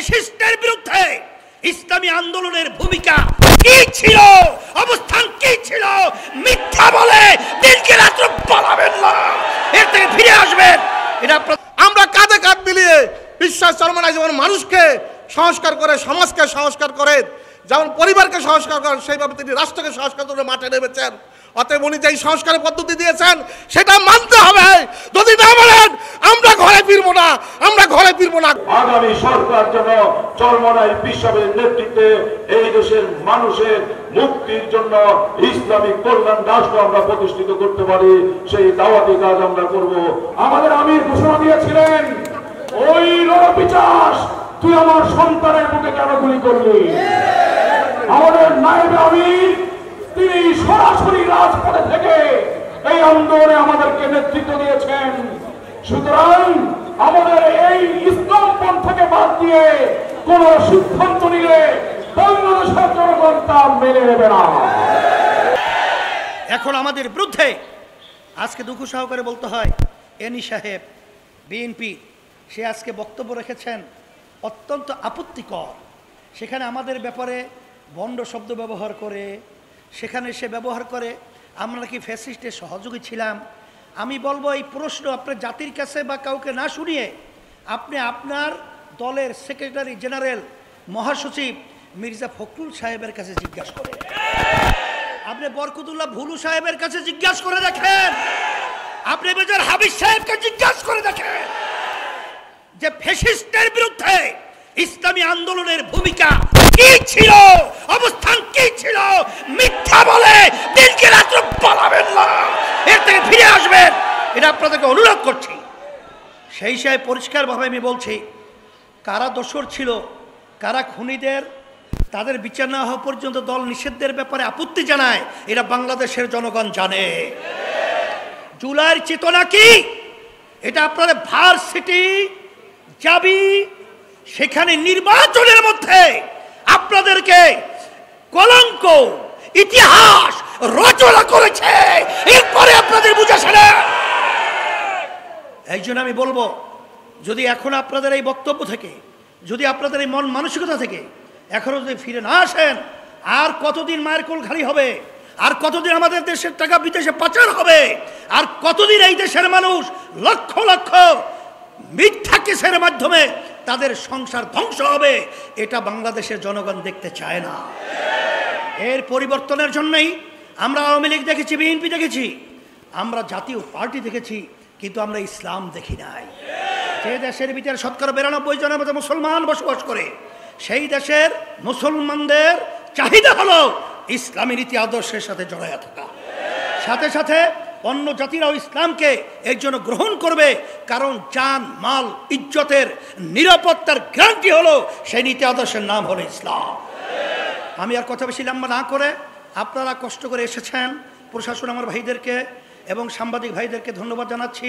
ফ্যাসিস্টের বিরুদ্ধে ইসলামী আন্দোলনের ভূমিকা কি ছিল, অবস্থান কি ছিল, মিথ্যা বলে দিনকে রাত্র পালাবেন না, এর থেকে ফিরে আসবেন। এটা আমরা কাঁধে কাঁধ মিলিয়ে বিশ্বাস চরমনায় যেমন মানুষকে সংস্কার করে, সমাজকে সংস্কার করে, যেমন পরিবারকে সংস্কার করেন, সেইভাবে তিনি রাষ্ট্রকে সংস্কার করে মাঠে নেমেছেন। অতএব উনি যেই সংস্কারের পদ্ধতি দিয়েছেন সেটা মানতে হবে। যদি না বলেন আমরা ঘরে ফিরবো না, আমরা ঘরে ফিরবো না। আগামী সরকার যেন চরমনাই বিশ্বের নেতৃত্বে এই দেশের মানুষের মুক্তির জন্য ইসলামিক কল্যাণ রাষ্ট্র আমরা প্রতিষ্ঠিত করতে পারি, সেই দাওয়াতি কাজ আমরা করব। আমাদের আমির ঘোষণা দিয়েছিলেন, ওই রণপিচাস তুই আমার সন্তানের বুকে কেন গুলি করলি? আমাদের নায়েবে আমির তিনি সরাসরি রাজপথে থেকে এই আন্দোলনে আমাদেরকে নেতৃত্ব দিয়েছেন। সুতরাং আমাদের এই ইসলাম পন্থাকে বাদ দিয়ে কোন সিদ্ধান্ত নিলে বাংলাদেশের জনগণ তা মেনে নেবে না। এখন আমাদের বিরুদ্ধে আজকে দুঃখ সহকারে বলতে হয়, এনি সাহেব বিএনপি সে আজকে বক্তব্য রেখেছেন অত্যন্ত আপত্তিকর। সেখানে আমাদের ব্যাপারে ভণ্ড শব্দ ব্যবহার করে, সেখানে সে ব্যবহার করে আমরা কি ফ্যাসিস্টের সহযোগী ছিলাম। আমি বলবো এই প্রশ্ন আপনার জাতির কাছে বা কাউকে না শুনিয়ে আপনি আপনার দলের সেক্রেটারি জেনারেল মহাসচিব মির্জা ফখরুল সাহেবের কাছে জিজ্ঞাসা করেন, আপনি বরকতুল্লাহ ভুলু সাহেবের কাছে জিজ্ঞাসা করে দেখেন, আপনি মেজর হাবিব সাহেবকে জিজ্ঞাসা করে দেখেন যে ফ্যাসিস্টের বিরুদ্ধে ইসলামী আন্দোলনের ভূমিকা কি ছিল, অবস্থান কি ছিল, মিথ্যা বলে দিনকে রাত্র পালাবেন না, এর থেকে ফিরে আসবেন। এটা আপনাদেরকে অনুরোধ করছি। সেই হিসাবে পরিষ্কারভাবে আমি বলছি, কারা দোষর ছিল, কারা খুনিদের, তাদের বিচার না হওয়া পর্যন্ত দল নিষিদ্ধের ব্যাপারে আপত্তি জানায়, এটা বাংলাদেশের জনগণ জানে। জুলাইয়ের চেতনা কি, এটা আপনাদের ভার্সিটি যাবি, সেখানে নির্বাচনের মধ্যে আপনাদেরকে কলঙ্ক ইতিহাস রচনা করেছে, এরপরে আপনাদের বুঝেছে না। এই জন্য আমি বলবো, যদি এখন আপনাদের এই বক্তব্য থেকে, যদি আপনাদের এই মন মানসিকতা থেকে এখনো যদি ফিরে না আসেন, আর কতদিন মায়ের কোল খালি হবে, আর কতদিন আমাদের দেশের টাকা বিদেশে পাচার হবে, আর কতদিন এই দেশের মানুষ লক্ষ লক্ষ মিথ্যা কেসের মাধ্যমে তাদের সংসার ধ্বংস হবে, এটা বাংলাদেশের জনগণ দেখতে চায় না। এর পরিবর্তনের জন্যই আমরা আওয়ামী লীগ দেখেছি, বিএনপি দেখেছি, আমরা জাতীয় পার্টি দেখেছি, কিন্তু আমরা ইসলাম দেখি নাই। যে দেশের ভিতরে ৯২% মতো মুসলমান বসবাস করে, সেই দেশের মুসলমানদের চাহিদা হলো ইসলামী নীতি আদর্শের সাথে জড়ায়া থাকা, সাথে সাথে অন্য জাতিরাও ইসলামকে এর জন্য গ্রহণ করবে, কারণ জান মাল ইজ্জতের নিরাপত্তার গ্যারান্টি হলো সেই নীতি আদর্শের নাম হলো ইসলাম। আমি আর কথা বেশি লম্বা না করে, আপনারা কষ্ট করে এসেছেন, প্রশাসন আমার ভাইদেরকে এবং সাংবাদিক ভাইদেরকে ধন্যবাদ জানাচ্ছি।